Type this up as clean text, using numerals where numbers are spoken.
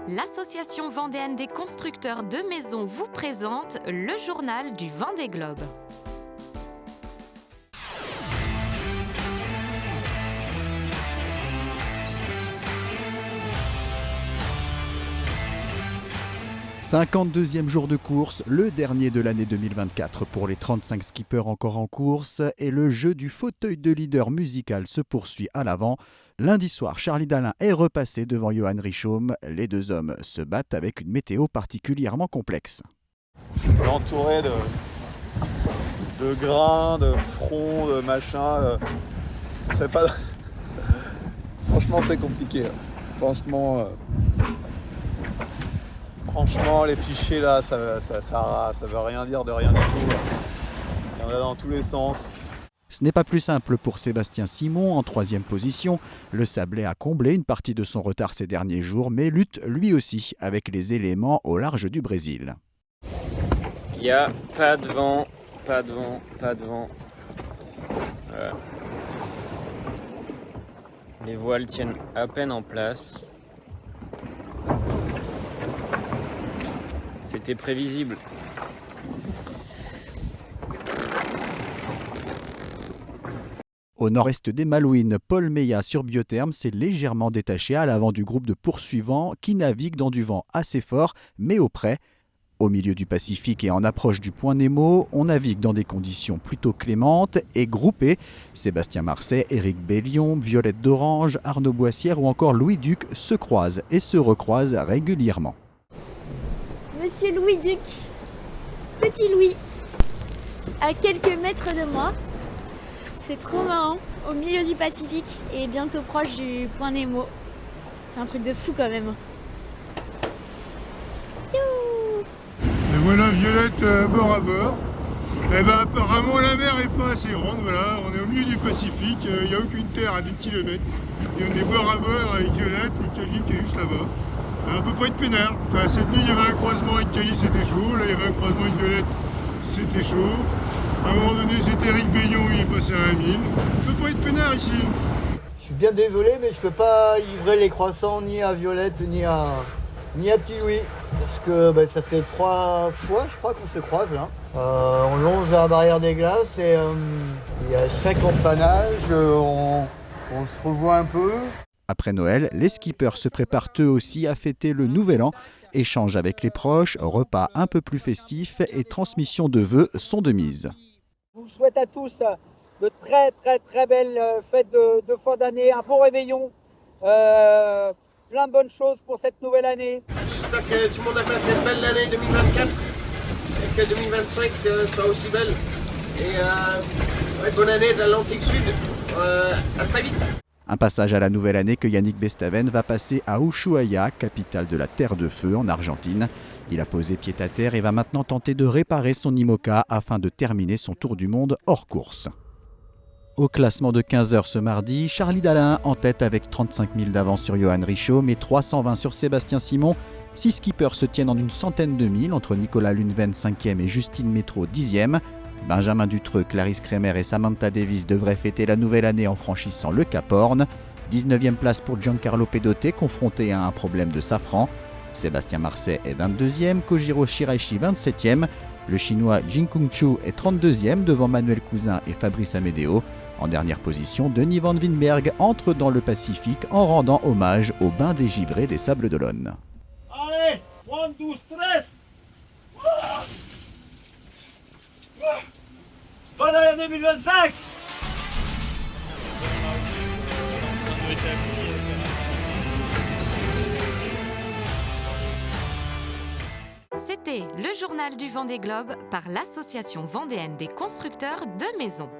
L'association vendéenne des constructeurs de maisons vous présente le journal du Vendée Globe. « 52e jour de course, le dernier de l'année 2024 pour les 35 skippers encore en course et le jeu du fauteuil de leader musical se poursuit à l'avant. Lundi soir, Charlie Dalin est repassé devant Johan Richomme. Les deux hommes se battent avec une météo particulièrement complexe. Je suis entouré de grains, de fronts, de machins. C'est pas... Franchement, c'est compliqué. Franchement, les fichiers là, ça veut rien dire de rien du tout. Il y en a dans tous les sens. Ce n'est pas plus simple pour Sébastien Simon en 3e position. Le Sablé a comblé une partie de son retard ces derniers jours, mais lutte lui aussi avec les éléments au large du Brésil. Il n'y a pas de vent, pas de vent, pas de vent. Voilà. Les voiles tiennent à peine en place. C'était prévisible. Au nord-est des Malouines, Paul Meillat sur Biotherme s'est légèrement détaché à l'avant du groupe de poursuivants qui navigue dans du vent assez fort, mais au près. Au milieu du Pacifique et en approche du point Nemo, on navigue dans des conditions plutôt clémentes et groupées. Sébastien Marcet, Éric Bellion, Violette d'Orange, Arnaud Boissière ou encore Louis Duc se croisent et se recroisent régulièrement. Monsieur Louis Duc, petit Louis, à quelques mètres de moi. C'est trop marrant, au milieu du Pacifique et bientôt proche du point Nemo. C'est un truc de fou quand même. Et voilà Violette bord à bord. Et ben apparemment la mer est pas assez grande, voilà, on est au milieu du Pacifique, il n'y a aucune terre à des kilomètres. Et on est bord à bord avec Violette et Cali qui est juste là-bas. On peut pas être peinard. Enfin, cette nuit il y avait un croisement avec Cali, c'était chaud, là il y avait un croisement avec Violette, c'était chaud. À un moment donné c'était Éric Bellion, il est passé à 1000. On peut pas être peinard ici. Je suis bien désolé mais je peux pas livrer les croissants ni à Violette ni à Petit Louis. Parce que ça fait 3 fois je crois qu'on se croise là. On longe la barrière des glaces et il y a 5 empanages, on se revoit un peu. Après Noël, les skippers se préparent eux aussi à fêter le Nouvel An. Échanges avec les proches, repas un peu plus festifs et transmission de vœux sont de mise. Je vous souhaite à tous de très belles fêtes de fin d'année, un bon réveillon, plein de bonnes choses pour cette nouvelle année. J'espère que tout le monde a passé une belle année 2024 et que 2025 soit aussi belle. Et bonne année de l'Atlantique Sud, à très vite. Un passage à la nouvelle année que Yannick Bestaven va passer à Ushuaia, capitale de la Terre de Feu en Argentine. Il a posé pied à terre et va maintenant tenter de réparer son IMOCA afin de terminer son tour du monde hors course. Au classement de 15h ce mardi, Charlie Dalin en tête avec 35 000 d'avance sur Johan Richomme et 320 sur Sébastien Simon. 6 skippers se tiennent en une centaine de milles entre Nicolas Lundven 5e et Justine Métro 10e. Benjamin Dutreux, Clarisse Kremer et Samantha Davis devraient fêter la nouvelle année en franchissant le Cap Horn. 19e place pour Giancarlo Pedote, confronté à un problème de safran. Sébastien Marcet est 22e, Kojiro Shiraishi 27e. Le chinois Jin Kung Chu est 32e devant Manuel Cousin et Fabrice Amedeo. En dernière position, Denis Van Winberg entre dans le Pacifique en rendant hommage au bain des givrés des Sables d'Olonne. Allez, 1, 2, 3. Bonne année 2025. C'était le journal du Vendée Globe par l'association vendéenne des constructeurs de maisons.